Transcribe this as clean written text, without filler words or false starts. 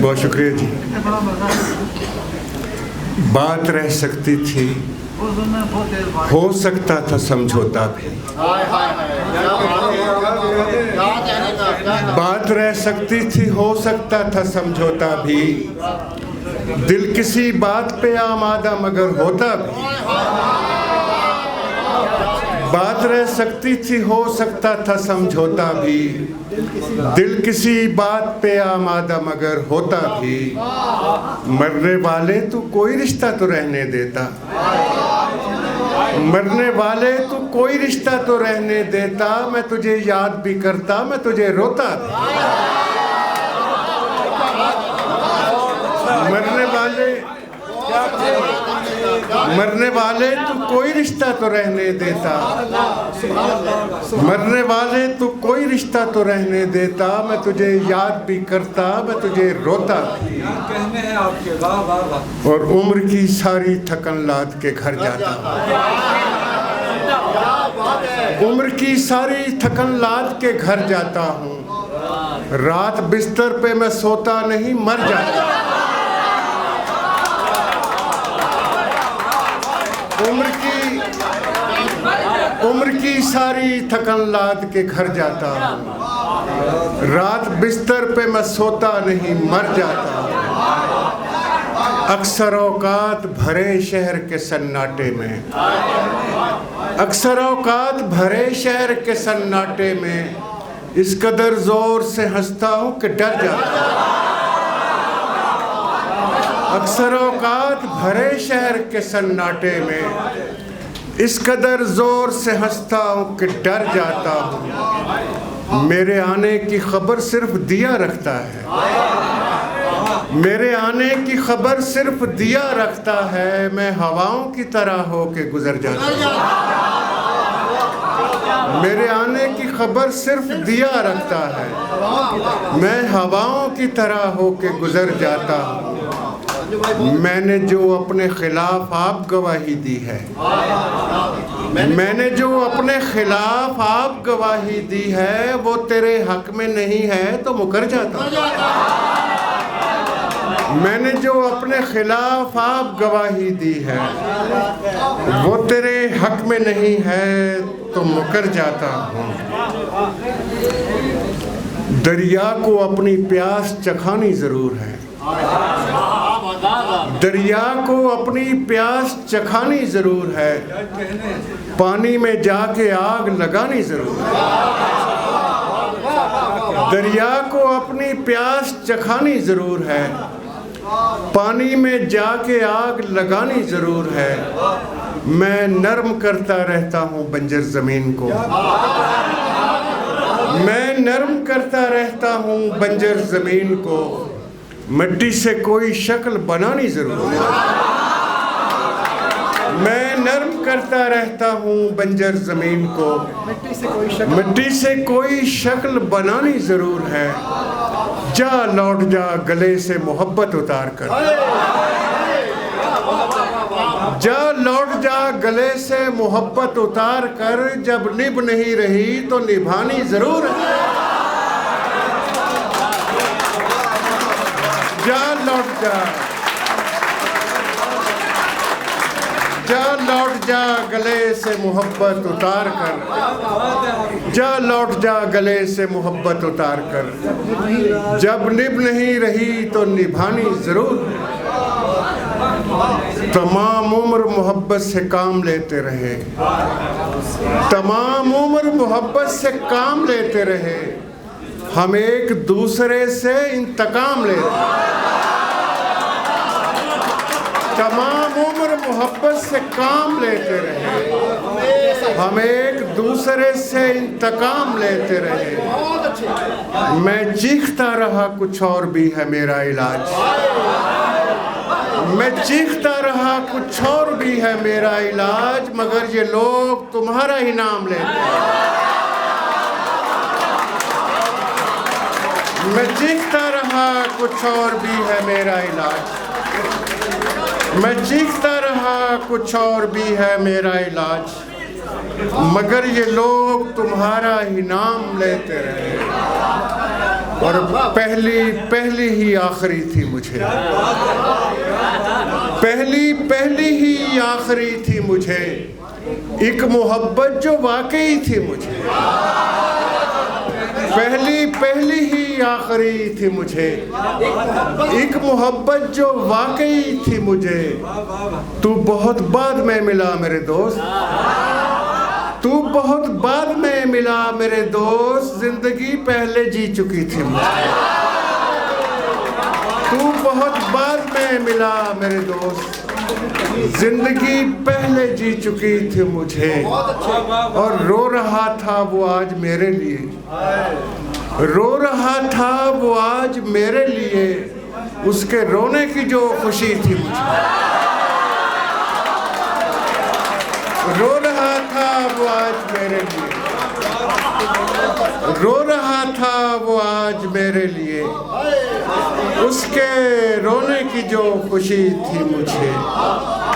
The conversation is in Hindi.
बहुत शुक्रिया जी। बात रह सकती थी, हो सकता था समझौता भी। बात रह सकती थी, हो सकता था समझौता भी। दिल किसी बात पे आमादा मगर होता भी। बात रह सकती थी, हो सकता था समझौता भी। दिल किसी बात पे आमादा मगर होता भी। मरने वाले तू कोई रिश्ता तो रहने देता, मरने वाले तू कोई रिश्ता तो रहने देता। मैं तुझे याद भी करता, मैं तुझे रोता भी। मरने वाले तू कोई रिश्ता तो रहने देता, मरने वाले तू कोई रिश्ता तो रहने देता। मैं तुझे याद भी करता, मैं तुझे रोता भी। और उम्र की सारी थकन लाद के घर जाता, उम्र की सारी थकन लाद के घर जाता हूँ। रात बिस्तर पे मैं सोता नहीं, मर जाता। उम्र की सारी थकन लाद के घर जाता हूँ। रात बिस्तर पे मैं सोता नहीं, मर जाता हूँ। अक्सर औकात भरे शहर के सन्नाटे में, अक्सर औकात भरे शहर के सन्नाटे में इस कदर जोर से हंसता हूँ कि डर जाता हूँ। अक्सर औकात भरे शहर के सन्नाटे में इस कदर जोर से हंसता हूँ कि डर जाता हूँ। मेरे आने की खबर सिर्फ दिया रखता है, मेरे आने की खबर सिर्फ दिया रखता है। मैं हवाओं की तरह हो के गुजर जाता हूँ। मेरे आने की खबर सिर्फ दिया रखता है, मैं हवाओं की तरह हो के गुजर जाता हूँ। मैंने जो अपने खिलाफ आप गवाही दी है, मैंने जो अपने खिलाफ आप गवाही दी है, वो तेरे हक में नहीं है तो मुकर जाता। मैंने जो अपने खिलाफ आप गवाही दी है, वो तेरे हक में नहीं है तो मुकर जाता हूँ। दरिया को अपनी प्यास चखानी जरूर है, दरिया को अपनी प्यास चखानी जरूर है। पानी में जाके आग लगानी जरूर है। दरिया को अपनी प्यास चखानी जरूर है, पानी में जाके आग लगानी जरूर है। मैं नरम करता रहता हूँ बंजर ज़मीन को, मैं नरम करता रहता हूँ बंजर ज़मीन को। मिट्टी से कोई शक्ल बनानी जरूर है, मैं नरम करता रहता हूँ बंजर ज़मीन को। मिट्टी से कोई शक्ल बनानी ज़रूर है। जा लौट जा गले से मोहब्बत उतार कर, जा लौट जा गले से मोहब्बत उतार कर। जब निभ नहीं रही तो निभानी ज़रूर है। जा लौट जा, जा लौट जा गले से मोहब्बत उतार कर, जा लौट जा गले से मोहब्बत उतार कर। जब निभ नहीं रही तो निभानी जरूर। तमाम उम्र मोहब्बत से काम लेते रहे, तमाम उम्र मोहब्बत से काम लेते रहे। हम एक दूसरे से इंतकाम लेते, तमाम उम्र मोहब्बत से काम लेते रहे। हम एक दूसरे से इंतकाम लेते रहे। मैं चीखता रहा कुछ और भी है मेरा इलाज, मैं चीखता रहा कुछ और भी है मेरा इलाज। मगर ये लोग तुम्हारा ही नाम लेते हैं। मैं चीखता रहा कुछ और भी है मेरा इलाज, मैं चीखता रहा कुछ और भी है मेरा इलाज। मगर ये लोग तुम्हारा ही नाम लेते रहे। और पहली ही आखिरी थी मुझे, पहली ही आखिरी थी मुझे, एक मोहब्बत जो वाकई थी मुझे, पहली ही आखिरी थी मुझे, एक मोहब्बत जो वाकई थी मुझे। तू बहुत बाद में मिला मेरे दोस्त, तू बहुत बाद में मिला मेरे दोस्त, जिंदगी पहले जी चुकी थी मुझे। तू बहुत बाद में मिला मेरे दोस्त, जिंदगी पहले जी चुकी थी मुझे। और रो रहा था वो आज मेरे लिए, रो रहा था वो आज मेरे लिए, उसके रोने की जो खुशी थी मुझे। रो रहा था वो आज मेरे लिए, रो रहा था वो आज मेरे लिए, उसके रोने की जो खुशी थी मुझे।